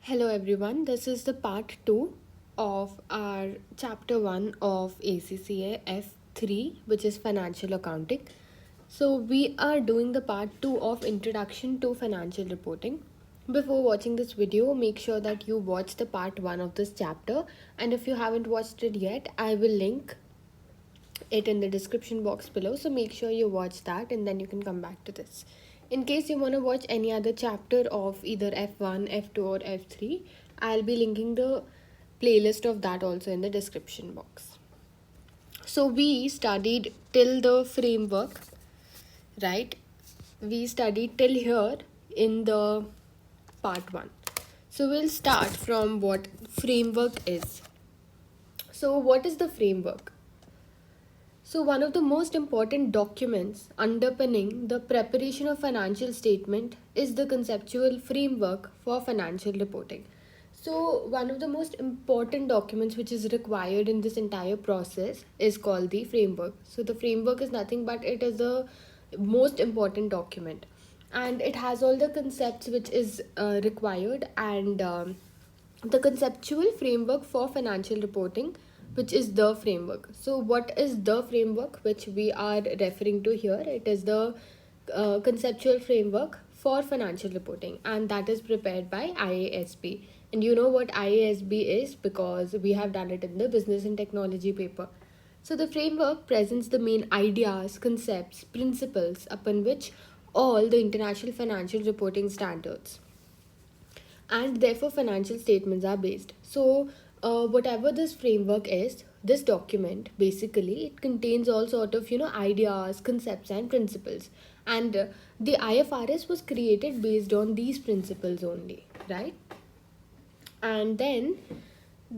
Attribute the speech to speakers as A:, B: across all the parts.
A: Hello everyone, this is the part 2 of our chapter 1 of ACCA F3, which is financial accounting. So we are doing the part 2 of introduction to financial reporting. Before watching this video, make sure that you watch the part 1 of this chapter, and if you haven't watched it yet, I will link it in the description box below, so make sure you watch that and then you can come back to this. In case you want to watch any other chapter of either F1, F2 or F3, I'll be linking the playlist of that also in the description box. So we studied till the framework, right? We studied till here in the part 1. So we'll start from what framework is. So what is the framework? So, one of the most important documents underpinning the preparation of financial statement is the conceptual framework for financial reporting. So, one of the most important documents which is required in this entire process is called the framework. So, the framework is nothing but it is the most important document, and it has all the concepts which is required, and the conceptual framework for financial reporting, which is the framework. So what is the framework which we are referring to here? It is the conceptual framework for financial reporting, and that is prepared by IASB. And you know what IASB is because we have done it in the business and technology paper. So the framework presents the main ideas, concepts, principles upon which all the international financial reporting standards and therefore financial statements are based. So whatever this framework is, this document basically it contains all sort of ideas, concepts and principles, and the IFRS was created based on these principles only, right? And then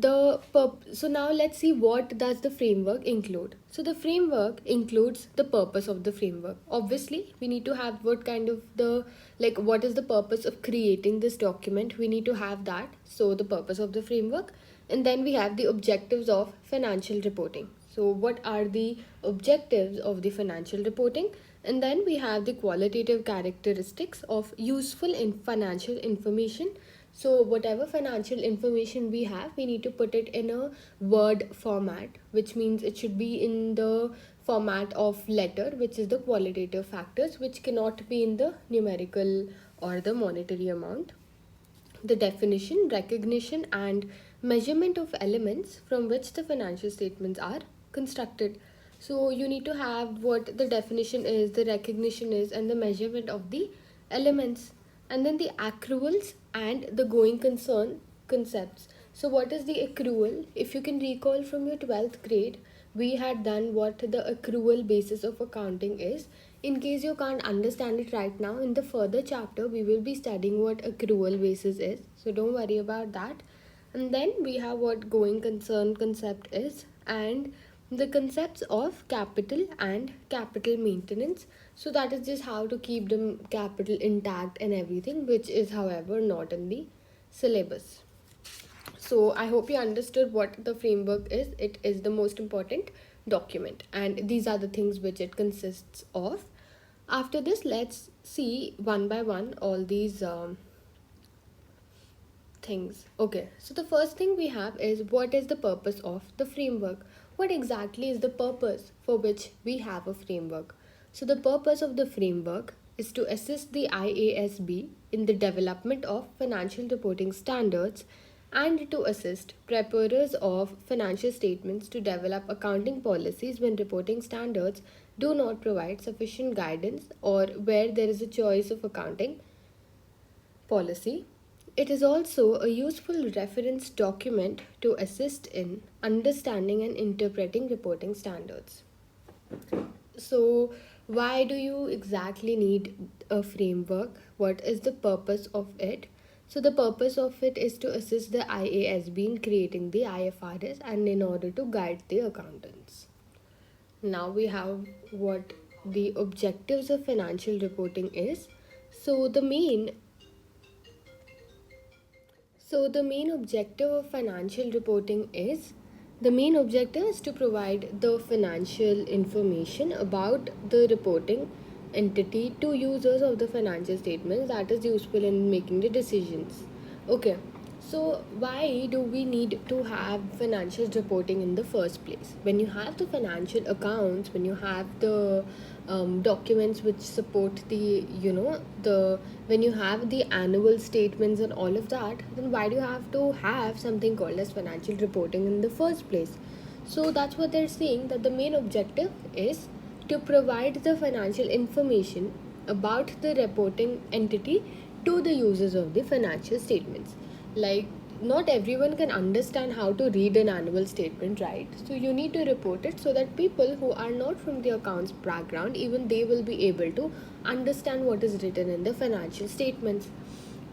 A: so now let's see what does the framework include. So the framework includes the purpose of the framework. Obviously we need to have what kind of the, like, what is the purpose of creating this document, we need to have that. So the purpose of the framework, and then we have the objectives of financial reporting. So what are the objectives of the financial reporting? And then we have the qualitative characteristics of useful in financial information. So whatever financial information we have, we need to put it in a word format, which means it should be in the format of letter, which is the qualitative factors, which cannot be in the numerical or the monetary amount. The definition, recognition and measurement of elements from which the financial statements are constructed. So you need to have what the definition is, the recognition is, and the measurement of the elements. And then the accruals and the going concern concepts. So what is the accrual? If you can recall from your 12th grade, we had done what the accrual basis of accounting is. In case you can't understand it right now, in the further chapter we will be studying what accrual basis is, so don't worry about that. And then we have what going concern concept is, and the concepts of capital and capital maintenance. So that is just how to keep the capital intact and everything, which is however not in the syllabus. So I hope you understood what the framework is. It is the most important document, and these are the things which it consists of. After this, let's see one by one all these things. Okay, so the first thing we have is what is the purpose of the framework? What exactly is the purpose for which we have a framework? So the purpose of the framework is to assist the IASB in the development of financial reporting standards and to assist preparers of financial statements to develop accounting policies when reporting standards do not provide sufficient guidance or where there is a choice of accounting policy. It is also a useful reference document to assist in understanding and interpreting reporting standards. So, why do you exactly need a framework? What is the purpose of it? So, the purpose of it is to assist the IASB in creating the IFRS and in order to guide the accountants. Now we have what the objectives of financial reporting is. So, the main objective of financial reporting is the main objective is to provide the financial information about the reporting entity to users of the financial statements that is useful in making the decisions. Okay, So, why do we need to have financial reporting in the first place? When you have the financial accounts, when you have the documents which support the, when you have the annual statements and all of that, then why do you have to have something called as financial reporting in the first place? So, that's what they're saying, that the main objective is to provide the financial information about the reporting entity to the users of the financial statements. Like, not everyone can understand how to read an annual statement, right? So you need to report it so that people who are not from the accounts background, even they will be able to understand what is written in the financial statements.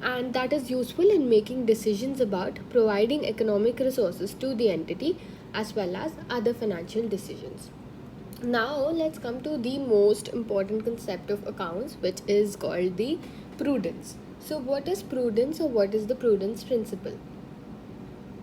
A: And that is useful in making decisions about providing economic resources to the entity as well as other financial decisions. Now let's come to the most important concept of accounts, which is called the prudence. So what is prudence, or what is the prudence principle?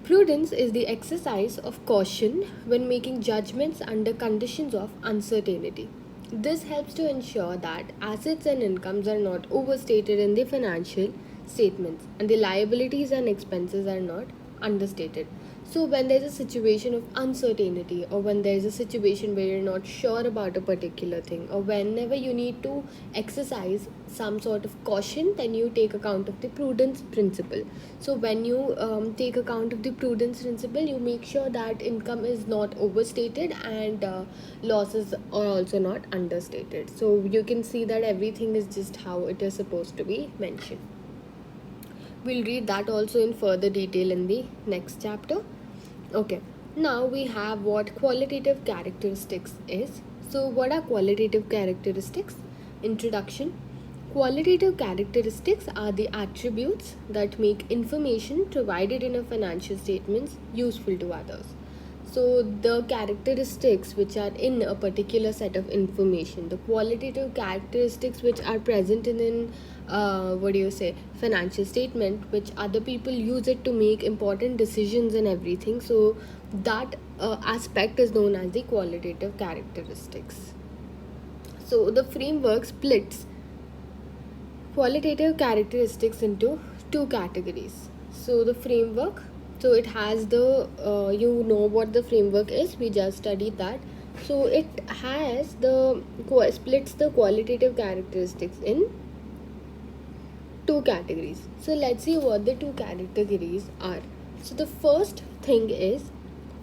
A: Prudence is the exercise of caution when making judgments under conditions of uncertainty. This helps to ensure that assets and incomes are not overstated in the financial statements and the liabilities and expenses are not understated. So, when there's a situation of uncertainty, or when there's a situation where you're not sure about a particular thing, or whenever you need to exercise some sort of caution, then you take account of the prudence principle. So, when you take account of the prudence principle, you make sure that income is not overstated and losses are also not understated. So, you can see that everything is just how it is supposed to be mentioned. We'll read that also in further detail in the next chapter. Okay, now we have what qualitative characteristics is. So, what are qualitative characteristics? Introduction. Qualitative characteristics are the attributes that make information provided in a financial statements useful to others. So, the characteristics which are in a particular set of information, the qualitative characteristics which are present in financial statement, which other people use it to make important decisions and everything. So, that aspect is known as the qualitative characteristics. So, the framework splits qualitative characteristics into two categories. So, the framework, so it has the you know what the framework is, we just studied that. So it has the splits the qualitative characteristics in two categories. So let's see what the two categories are. So the first thing is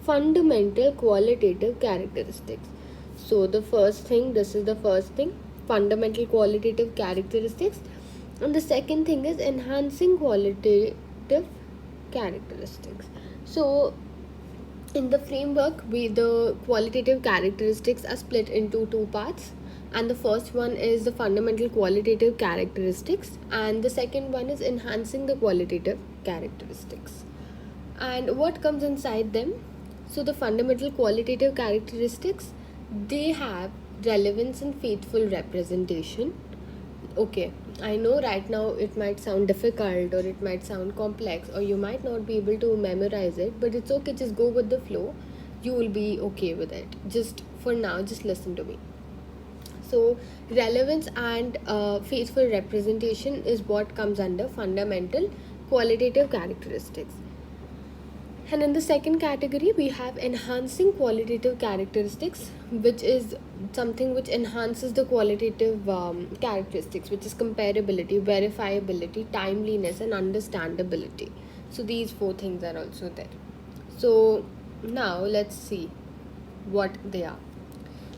A: fundamental qualitative characteristics. So the first thing, this is the first thing, fundamental qualitative characteristics. And the second thing is enhancing qualitative characteristics. So in the framework, the qualitative characteristics are split into two parts, and the first one is the fundamental qualitative characteristics, and the second one is enhancing the qualitative characteristics. And what comes inside them? So the fundamental qualitative characteristics, they have relevance and faithful representation. Okay, I know right now it might sound difficult or it might sound complex or you might not be able to memorize it, but it's okay, just go with the flow. You will be okay with it. Just for now, just listen to me. So, relevance and faithful representation is what comes under fundamental qualitative characteristics. And in the second category, we have enhancing qualitative characteristics, which is something which enhances the qualitative characteristics, which is comparability, verifiability, timeliness, and understandability. So, these four things are also there. So, now let's see what they are.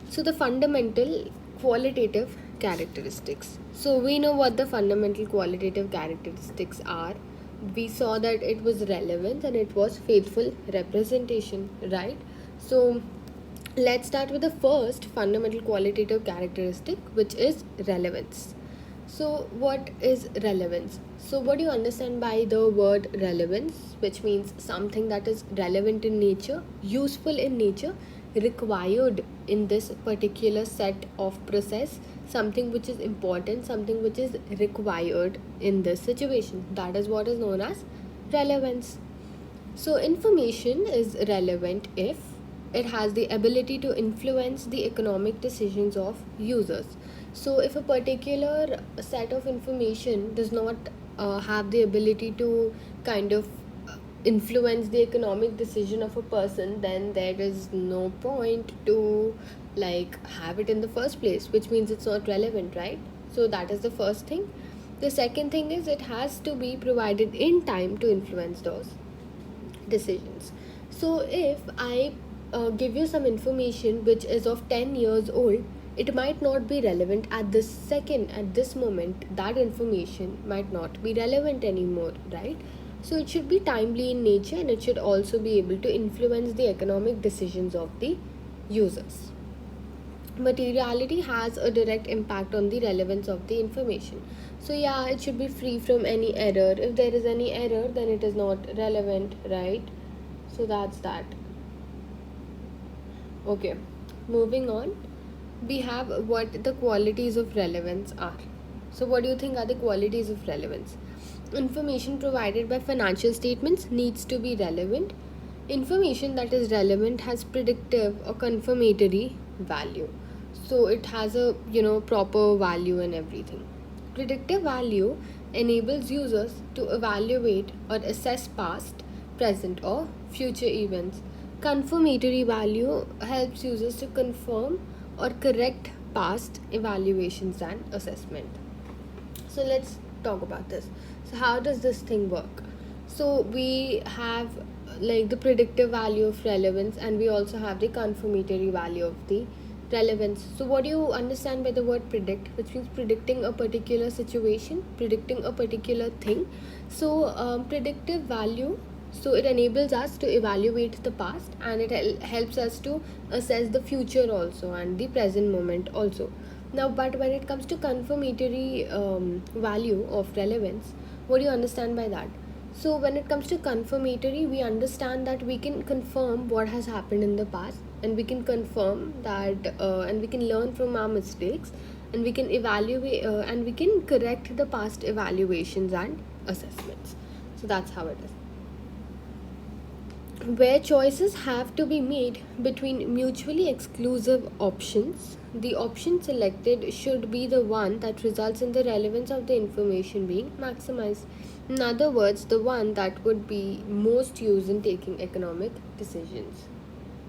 A: So, the fundamental qualitative characteristics. So, we know what the fundamental qualitative characteristics are. We saw that it was relevance and it was faithful representation, right? So, let's start with the first fundamental qualitative characteristic, which is relevance. So, what is relevance? So, what do you understand by the word relevance, which means something that is relevant in nature, useful in nature, required in this particular set of process, something which is important, something which is required in this situation. That is what is known as relevance. So, information is relevant if it has the ability to influence the economic decisions of users. So, if a particular set of information does not have the ability to kind of influence the economic decision of a person, then there is no point to like have it in the first place, which means it's not relevant, right? So that is the first thing. The second thing is it has to be provided in time to influence those decisions. So if I give you some information which is of 10 years old, it might not be relevant at this second, at this moment. That information might not be relevant anymore, right? So it should be timely in nature, and it should also be able to influence the economic decisions of the users. Materiality has a direct impact on the relevance of the information. So yeah, it should be free from any error. If there is any error, then it is not relevant, right? So that's that. Okay, moving on, we have what the qualities of relevance are. So what do you think are the qualities of relevance? Information provided by financial statements needs to be relevant. Information that is relevant has predictive or confirmatory value. So it has a proper value and everything. Predictive value enables users to evaluate or assess past, present, or future events. Confirmatory value helps users to confirm or correct past evaluations and assessment. So let's talk about this. So how does this thing work? So we have like the predictive value of relevance, and we also have the confirmatory value of the relevance. So what do you understand by the word predict, which means predicting a particular situation, predicting a particular thing? So predictive value, so it enables us to evaluate the past, and it helps us to assess the future also and the present moment also. Now, but when it comes to confirmatory value of relevance, what do you understand by that? So, when it comes to confirmatory, we understand that we can confirm what has happened in the past, and we can confirm that, and we can learn from our mistakes, and we can evaluate, and we can correct the past evaluations and assessments. So, that's how it is. Where choices have to be made between mutually exclusive options, the option selected should be the one that results in the relevance of the information being maximized. In other words, the one that would be most used in taking economic decisions,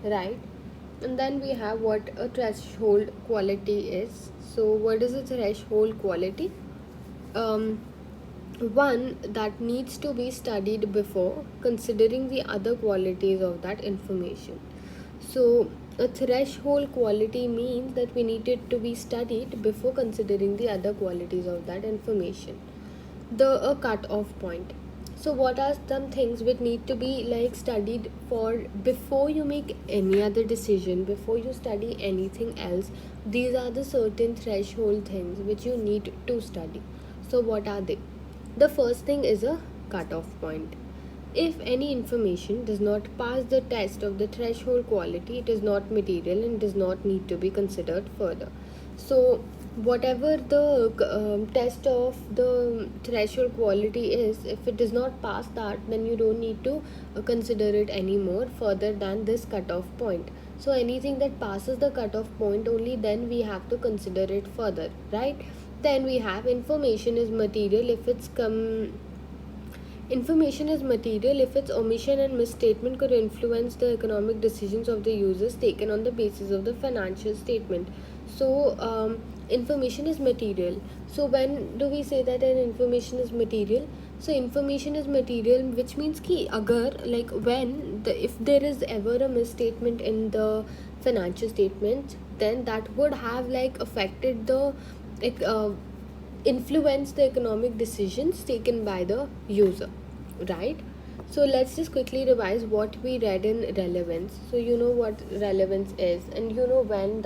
A: right? And then we have what a threshold quality is. So, what is a threshold quality? Um, One that needs to be studied before considering the other qualities of that information. So, a threshold quality means that we need it to be studied before considering the other qualities of that information. The a cut-off point. So, what are some things which need to be like studied for before you make any other decision, before you study anything else? These are the certain threshold things which you need to study. So, what are they? The first thing is a cutoff point. If any information does not pass the test of the threshold quality, it is not material and does not need to be considered further. So, whatever the test of the threshold quality is, if it does not pass that, then you don't need to consider it anymore further than this cutoff point. So, anything that passes the cutoff point, only then we have to consider it further, right? Then we have information is material if it's information is material if its omission and misstatement could influence the economic decisions of the users taken on the basis of the financial statement. So information is material. So when do we say that an information is material? So information is material, which means ki agar like when if there is ever a misstatement in the financial statement, then that would have like affected the like influence the economic decisions taken by the user, right? So let's just quickly revise what we read in relevance. So you know what relevance is, and you know when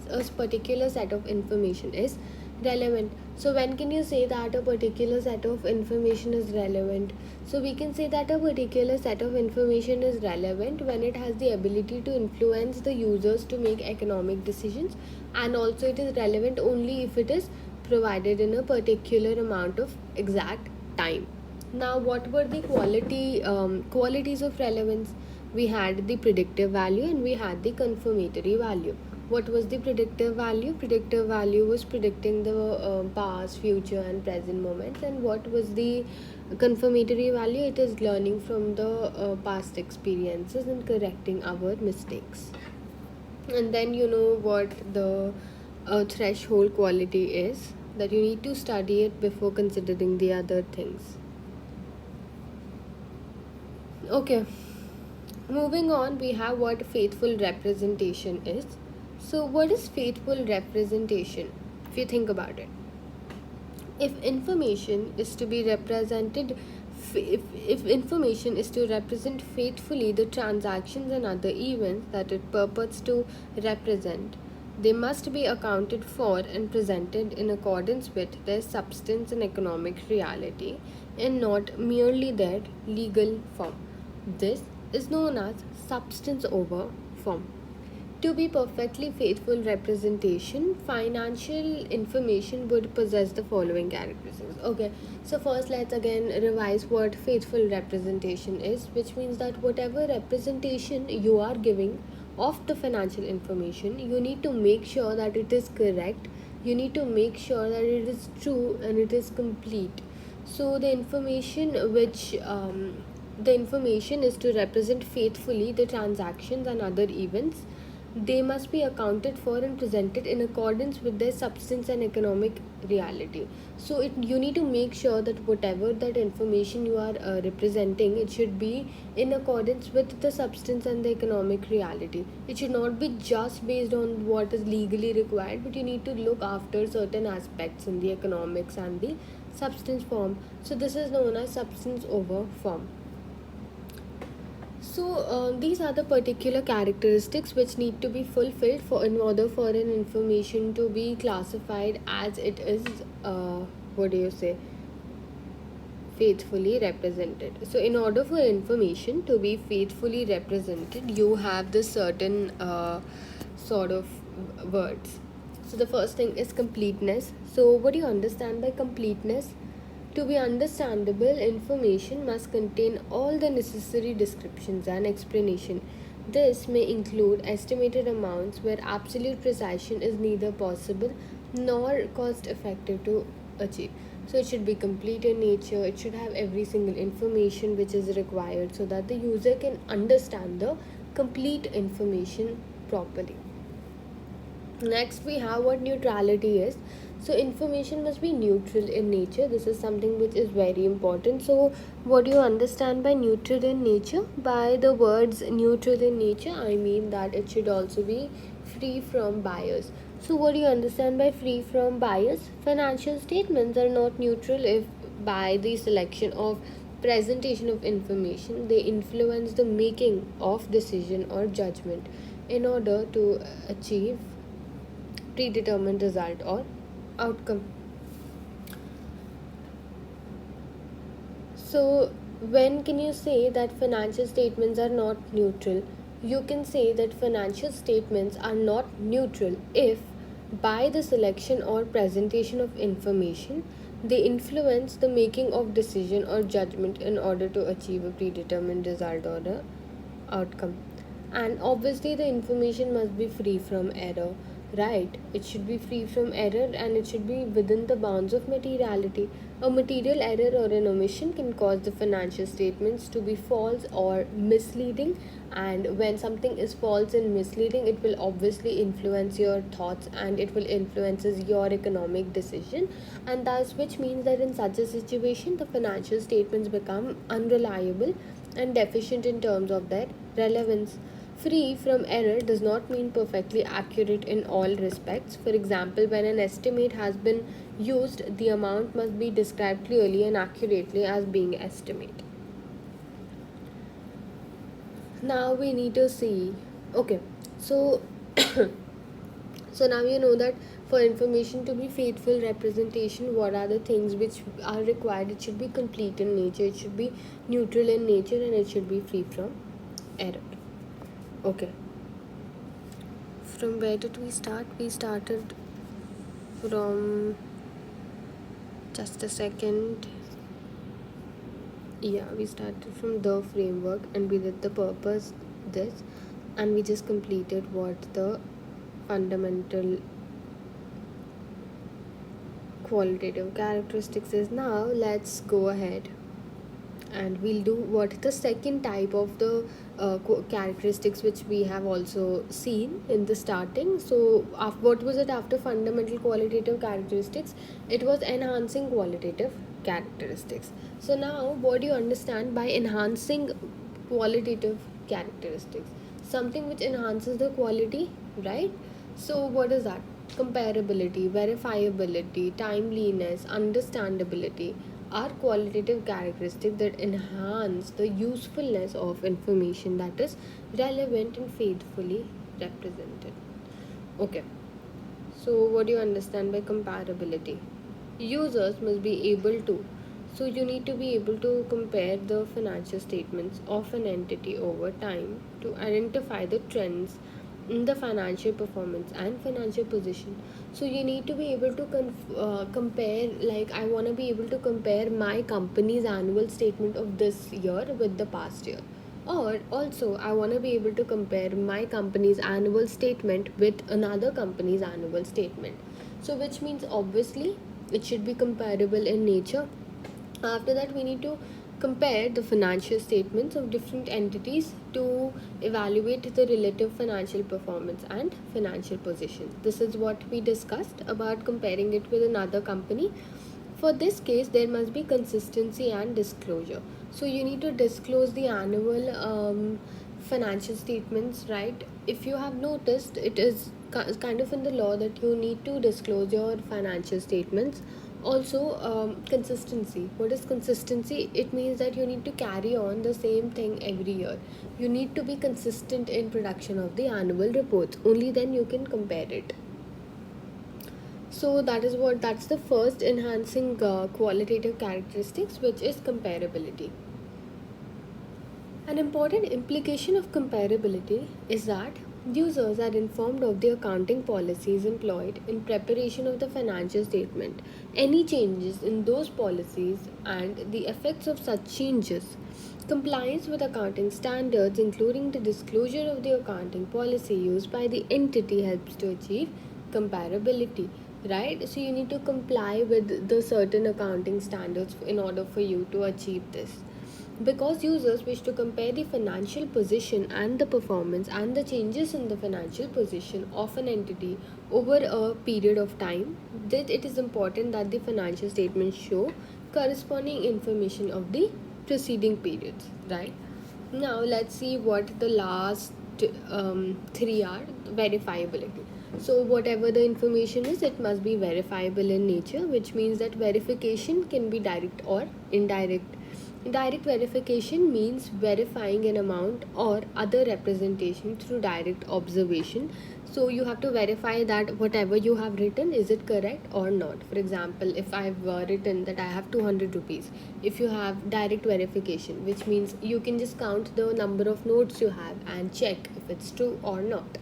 A: a particular set of information is relevant. So when can you say that a particular set of information is relevant? So we can say that a particular set of information is relevant when it has the ability to influence the users to make economic decisions, and also it is relevant only if it is provided in a particular amount of exact time. Now, what were the qualities of relevance? We had the predictive value and we had the confirmatory value. What was the predictive value? Predictive value was predicting the past, future and present moments. And what was the confirmatory value? It is learning from the past experiences and correcting our mistakes. And then you know what the threshold quality is, that you need to study it before considering the other things. Okay, moving on, we have what faithful representation is. So, what is faithful representation? If you think about it, if information is to be represented, if information is to represent faithfully the transactions and other events that it purports to represent, they must be accounted for and presented in accordance with their substance and economic reality, and not merely their legal form. This is known as substance over form. To be perfectly faithful representation, financial information would possess the following characteristics. Okay, so first let's again revise what faithful representation is, which means that whatever representation you are giving of the financial information, you need to make sure that it is correct, you need to make sure that it is true and it is complete. So the information is to represent faithfully the transactions and other events. They must be accounted for and presented in accordance with their substance and economic reality. So you need to make sure that whatever that information you are representing, it should be in accordance with the substance and the economic reality. It should not be just based on what is legally required, but you need to look after certain aspects in the economics and the substance form. So this is known as substance over form. So these are the particular characteristics which need to be fulfilled for in order for an information to be classified as it is what do you say, faithfully represented. So in order for information to be faithfully represented, you have this certain sort of words. So the first thing is completeness. So what do you understand by completeness? To be understandable, information must contain all the necessary descriptions and explanation. This may include estimated amounts where absolute precision is neither possible nor cost effective to achieve. So it should be complete in nature, it should have every single information which is required so that the user can understand the complete information properly. Next, we have what neutrality is. So, information must be neutral in nature. This is something which is very important. So, what do you understand by neutral in nature? By the words neutral in nature, I mean that it should also be free from bias. So, what do you understand by free from bias? Financial statements are not neutral if by the selection of presentation of information they influence the making of decision or judgment in order to achieve predetermined result or outcome. So, when can you say that financial statements are not neutral? You can say that financial statements are not neutral if, by the selection or presentation of information, they influence the making of decision or judgment in order to achieve a predetermined result or a outcome. And obviously the information must be free from error, right? It should be free from error and it should be within the bounds of materiality. A material error or an omission can cause the financial statements to be false or misleading, and when something is false and misleading, it will obviously influence your thoughts and it will influences your economic decision, and thus which means that in such a situation the financial statements become unreliable and deficient in terms of their relevance. Free from error does not mean perfectly accurate in all respects. For example, when an estimate has been used, the amount must be described clearly and accurately as being estimate. Now we need to see. Okay, so so now you know that for information to be faithful representation, what are the things which are required? It should be complete in nature, it should be neutral in nature, and it should be free from error. Okay. From where did we start? We started from, just a second. Yeah, we started from the framework and we did the purpose, this, and we just completed what the fundamental qualitative characteristics is. Now let's go ahead and we'll do what the second type of the characteristics which we have also seen in the starting. So what was it after fundamental qualitative characteristics? It was enhancing qualitative characteristics. So now what do you understand by enhancing qualitative characteristics? Something which enhances the quality, right? So what is that? Comparability, verifiability, timeliness, understandability are qualitative characteristics that enhance the usefulness of information that is relevant and faithfully represented. Okay, so what do you understand by comparability? Users must be able to. So you need to be able to compare the financial statements of an entity over time to identify the trends in the financial performance and financial position. So you need to be able to compare, like I want to be able to compare my company's annual statement of this year with the past year, or also I want to be able to compare my company's annual statement with another company's annual statement. So which means obviously it should be comparable in nature. After that, we need to compare the financial statements of different entities to evaluate the relative financial performance and financial position. This is what we discussed about comparing it with another company. For this case, there must be consistency and disclosure. So you need to disclose the annual financial statements, right? If you have noticed, it is kind of in the law that you need to disclose your financial statements. Also, consistency. What is consistency? It means that you need to carry on the same thing every year. You need to be consistent in production of the annual reports. Only then you can compare it. So that's the first enhancing qualitative characteristics, which is comparability. An important implication of comparability is that users are informed of the accounting policies employed in preparation of the financial statement, any changes in those policies, and the effects of such changes. Compliance with accounting standards, including the disclosure of the accounting policy used by the entity, helps to achieve comparability, right? So you need to comply with the certain accounting standards in order for you to achieve this. Because users wish to compare the financial position and the performance and the changes in the financial position of an entity over a period of time, that it is important that the financial statements show corresponding information of the preceding periods, right? Now let's see what the last three are. Verifiability. So whatever the information is, it must be verifiable in nature, which means that verification can be direct or indirect. Direct verification means verifying an amount or other representation through direct observation. So you have to verify that whatever you have written, is it correct or not. For example, if I've written that I have 200 rupees, if you have direct verification, which means you can just count the number of notes you have and check if it's true or not.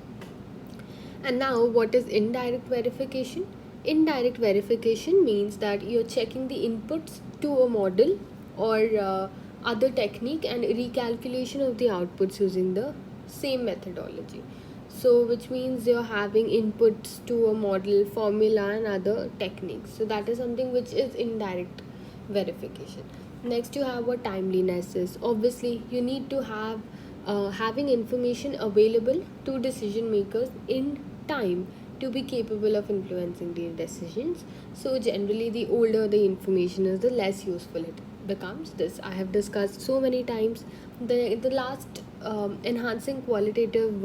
A: And now, what is indirect verification? Indirect verification means that you're checking the inputs to a model or other technique and recalculation of the outputs using the same methodology. So, which means you're having inputs to a model, formula, and other techniques. So, that is something which is indirect verification. Next, you have what timeliness is. Obviously, you need to have having information available to decision makers in time to be capable of influencing their decisions. So generally, the older the information is, the less useful it becomes. This I have discussed so many times. The last enhancing qualitative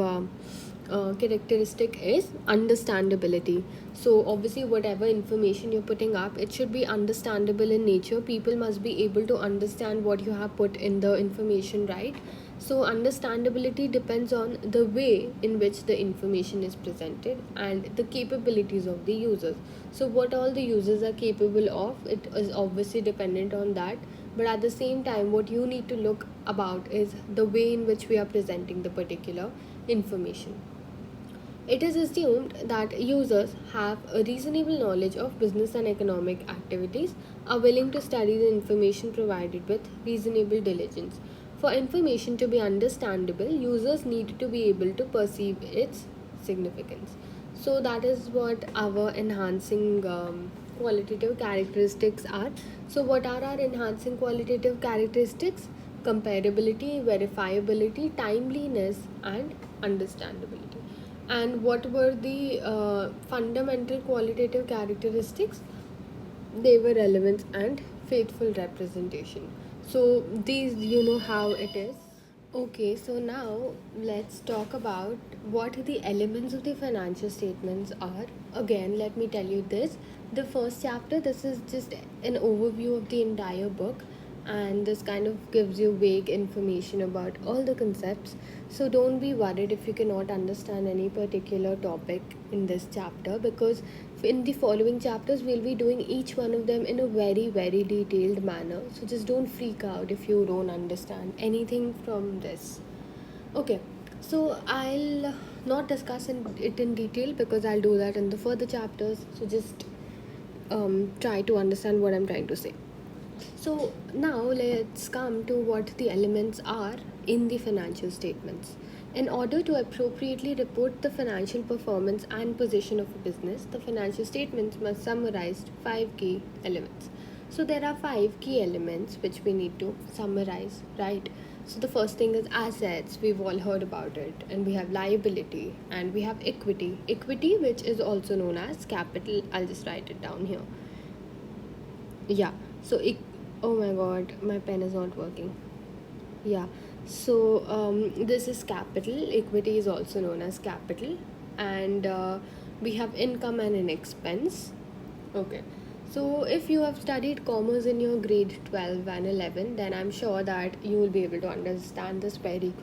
A: characteristic is understandability. So obviously, whatever information you're putting up, it should be understandable in nature. People must be able to understand what you have put in the information, right? So understandability depends on the way in which the information is presented and the capabilities of the users. So what all the users are capable of, it is obviously dependent on that. But at the same time, what you need to look about is the way in which we are presenting the particular information. It is assumed that users have a reasonable knowledge of business and economic activities, are willing to study the information provided with reasonable diligence. For information to be understandable, users need to be able to perceive its significance. So that is what our enhancing qualitative characteristics are. So what are our enhancing qualitative characteristics? Comparability, verifiability, timeliness, and understandability. And what were the fundamental qualitative characteristics? They were relevance and faithful representation. So these, you know how it is. Okay, so now let's talk about what the elements of the financial statements are. Again, let me tell you this. The first chapter, this is just an overview of the entire book, and this kind of gives you vague information about all the concepts. So don't be worried if you cannot understand any particular topic in this chapter, because in the following chapters we'll be doing each one of them in a very very detailed manner. So just don't freak out if you don't understand anything from this. Okay, so I'll not discuss it in detail because I'll do that in the further chapters. So just try to understand what I'm trying to say. So now let's come to what the elements are in the financial statements. In order to appropriately report the financial performance and position of a business, the financial statements must summarize five key elements. So there are five key elements which we need to summarize, right? So the first thing is assets, we've all heard about it, and we have liability, and we have equity. Equity, which is also known as capital, I'll just write it down here. Yeah, so oh my god, my pen is not working. Yeah, so this is capital. Equity is also known as capital, and we have income and an expense. Okay, so if you have studied commerce in your grade 12 and 11, then I'm sure that you will be able to understand this very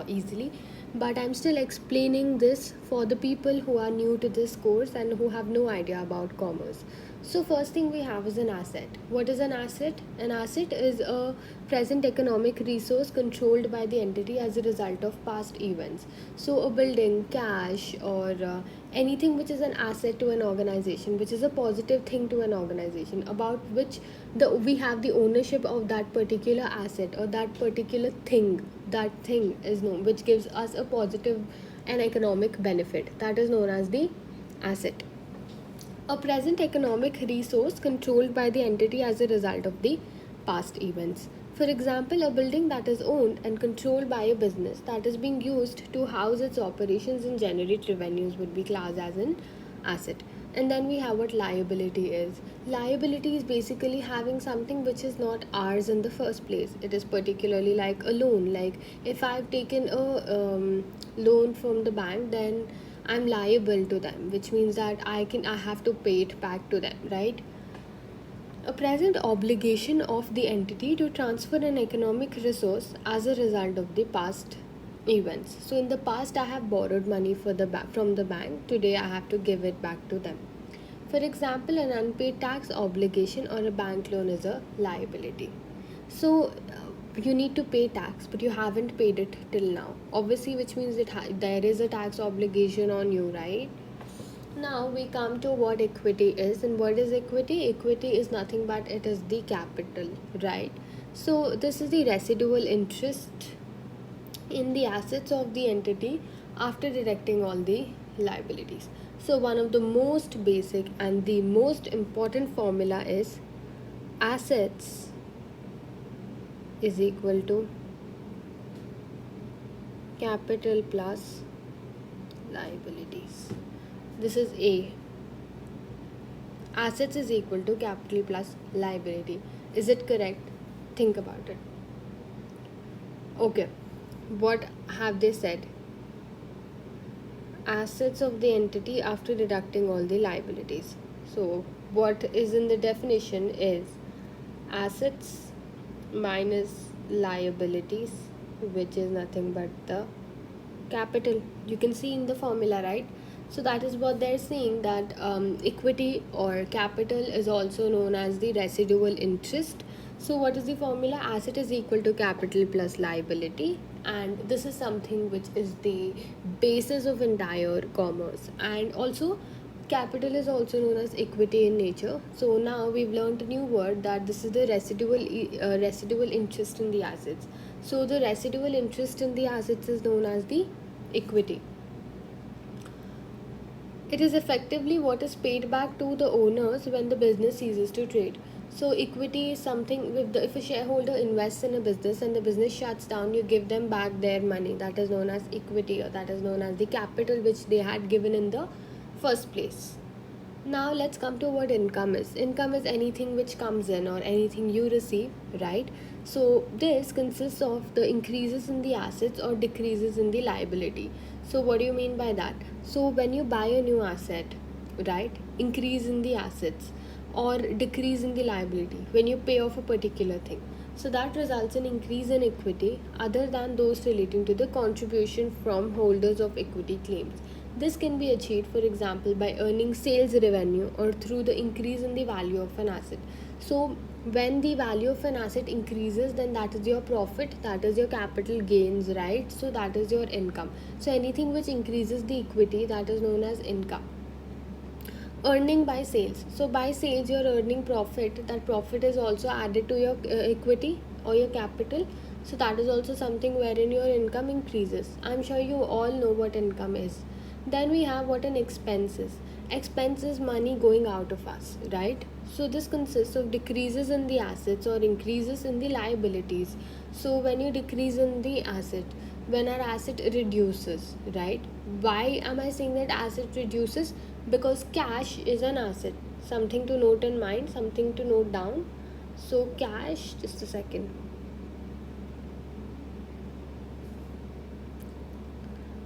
A: easily. But I'm still explaining this for the people who are new to this course and who have no idea about commerce. So first thing we have is an asset. What is an asset? An asset is a present economic resource controlled by the entity as a result of past events. So a building, cash, or anything which is an asset to an organization, which is a positive thing to an organization, about which we have the ownership of that particular asset or that particular thing. That thing is known, which gives us a positive and economic benefit. That is known as the asset. A present economic resource controlled by the entity as a result of the past events. For example, a building that is owned and controlled by a business that is being used to house its operations and generate revenues would be classed as an asset. And then we have what liability is. Liability is basically having something which is not ours in the first place. It is particularly like a loan. Like if I've taken a loan from the bank, then I'm liable to them, which means that I have to pay it back to them, right? A present obligation of the entity to transfer an economic resource as a result of the past events. So in the past I have borrowed money from the bank. Today I have to give it back to them. For example, an unpaid tax obligation or a bank loan is a liability. So you need to pay tax, but you haven't paid it till now. Obviously, which means there is a tax obligation on you, right? Now we come to what equity is. And what is equity? Equity is nothing but it is the capital, right? So this is the residual interest in the assets of the entity after deducting all the liabilities. So one of the most basic and the most important formula is assets is equal to capital plus liabilities. This is A. Assets is equal to capital plus liability. Is it correct? Think about it. Okay. What have they said? Assets of the entity after deducting all the liabilities. So what is in the definition is assets minus liabilities, which is nothing but the capital. You can see in the formula, right? So that is what they're saying, that equity or capital is also known as the residual interest. So what is the formula? Asset is equal to capital plus liability, and this is something which is the basis of entire commerce. And also capital is also known as equity in nature. So now we've learned a new word, that this is the residual interest in the assets. So the residual interest in the assets is known as the equity. It is effectively what is paid back to the owners when the business ceases to trade. So equity is something if a shareholder invests in a business and the business shuts down, you give them back their money. That is known as equity, or that is known as the capital which they had given in the first place. Now let's come to what income is. Income is anything which comes in or anything you receive, right? So this consists of the increases in the assets or decreases in the liability. So what do you mean by that? So when you buy a new asset, right, increase in the assets or decrease in the liability when you pay off a particular thing. So that results in increase in equity other than those relating to the contribution from holders of equity claims. This can be achieved, for example, by earning sales revenue or through the increase in the value of an asset. So when the value of an asset increases, then that is your profit, that is your capital gains, right? So that is your income. So anything which increases the equity, that is known as income. Earning by sales. So by sales you're earning profit. That profit is also added to your equity or your capital. So that is also something wherein your income increases. I'm sure you all know what income is. Then we have what an expense is. Expense is money going out of us, right? So this consists of decreases in the assets or increases in the liabilities. So when you decrease in the asset, when our asset reduces, right? Why am I saying that asset reduces? Because cash is an asset. Something to note in mind, something to note down. So cash, just a second.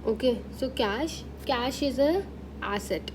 A: Okay, so cash is a asset,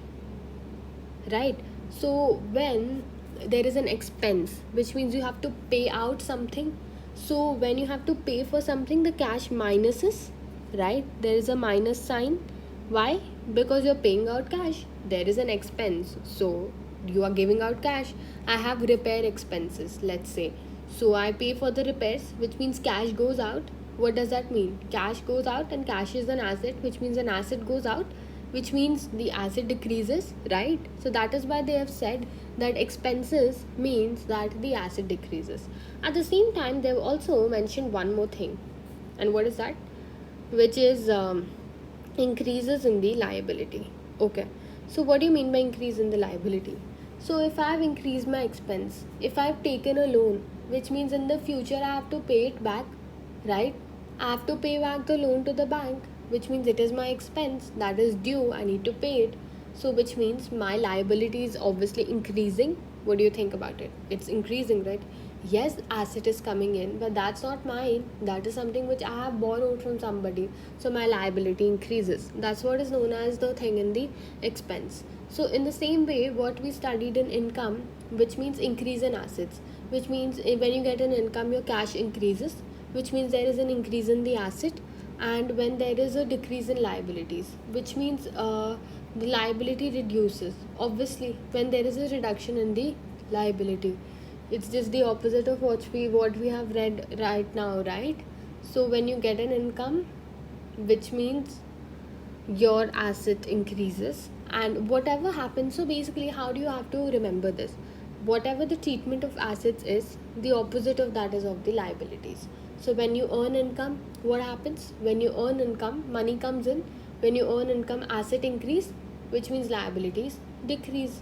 A: right? So when there is an expense, which means you have to pay out something. So when you have to pay for something, the cash minuses, right? There is a minus sign. Why? Because you're paying out cash. There is an expense, so you are giving out cash. I have repair expenses, let's say. So I pay for the repairs, which means cash goes out. What does that mean? Cash goes out, and cash is an asset, which means an asset goes out, which means the asset decreases, right? So that is why they have said that expenses means that the asset decreases. At the same time, they've also mentioned one more thing. And what is that? Which is increases in the liability. Okay, so what do you mean by increase in the liability? So if I've increased my expense, if I've taken a loan, which means in the future I have to pay it back, right? I have to pay back the loan to the bank, which means it is my expense that is due, I need to pay it. So which means my liability is obviously increasing. What do you think about it? It's increasing, right? Yes, asset is coming in, but that's not mine. That is something which I have borrowed from somebody. So my liability increases. That's what is known as the thing in the expense. So in the same way, what we studied in income, which means increase in assets, which means when you get an income, your cash increases, which means there is an increase in the asset. And when there is a decrease in liabilities, which means the liability reduces. Obviously when there is a reduction in the liability, it's just the opposite of what we have read right now, right? So when you get an income, which means your asset increases, and whatever happens, so basically how do you have to remember this? Whatever the treatment of assets is, the opposite of that is of the liabilities. So when you earn income, what happens? When you earn income, money comes in. When you earn income, asset increase, which means liabilities decrease.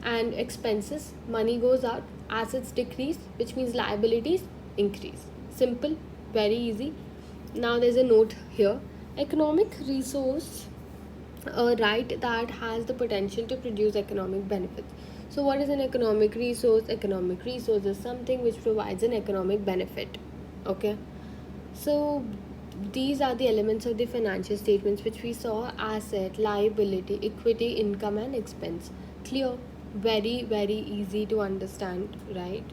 A: And expenses, money goes out, assets decrease, which means liabilities increase. Simple, very easy. Now there's a note here. Economic resource, a right that has the potential to produce economic benefits. So what is an economic resource? Economic resource is something which provides an economic benefit. Okay, so these are the elements of the financial statements which we saw: asset, liability, equity, income, and expense. Clear? Very, very easy to understand, right?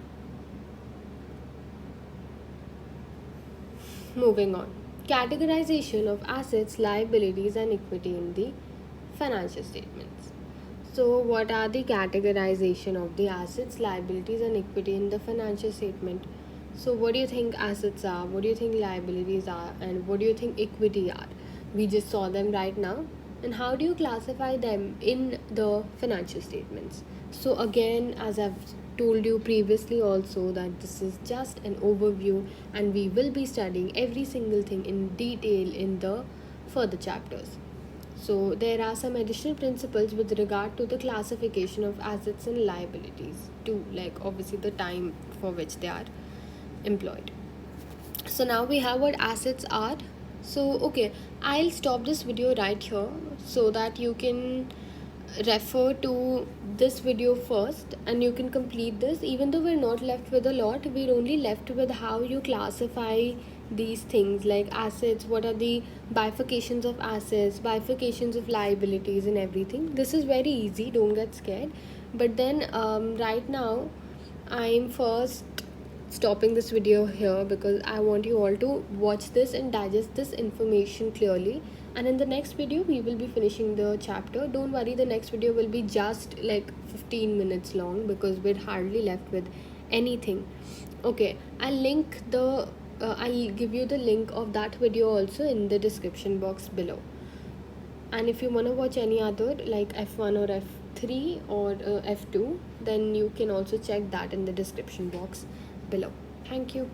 A: Moving on. Categorization of assets, liabilities, and equity in the financial statements. So, what are the categorization of the assets, liabilities, and equity in the financial statement? So, what do you think assets are? What do you think liabilities are? And what do you think equity are? We just saw them right now. And how do you classify them in the financial statements? So, again, as I've told you previously also, that this is just an overview, and we will be studying every single thing in detail in the further chapters. So there are some additional principles with regard to the classification of assets and liabilities too, like obviously the time for which they are employed. So now we have what assets are. So okay, I'll stop this video right here so that you can refer to this video first and you can complete this. Even though we're not left with a lot, we're only left with how you classify these things like assets, what are the bifurcations of assets, bifurcations of liabilities and everything. This is very easy, don't get scared. But then right now I'm first stopping this video here because I want you all to watch this and digest this information clearly. And in the next video, we will be finishing the chapter. Don't worry, the next video will be just like 15 minutes long because we're hardly left with anything. Okay, I'll give you the link of that video also in the description box below. And if you want to watch any other like F1 or F3 or F2, then you can also check that in the description box below. Thank you.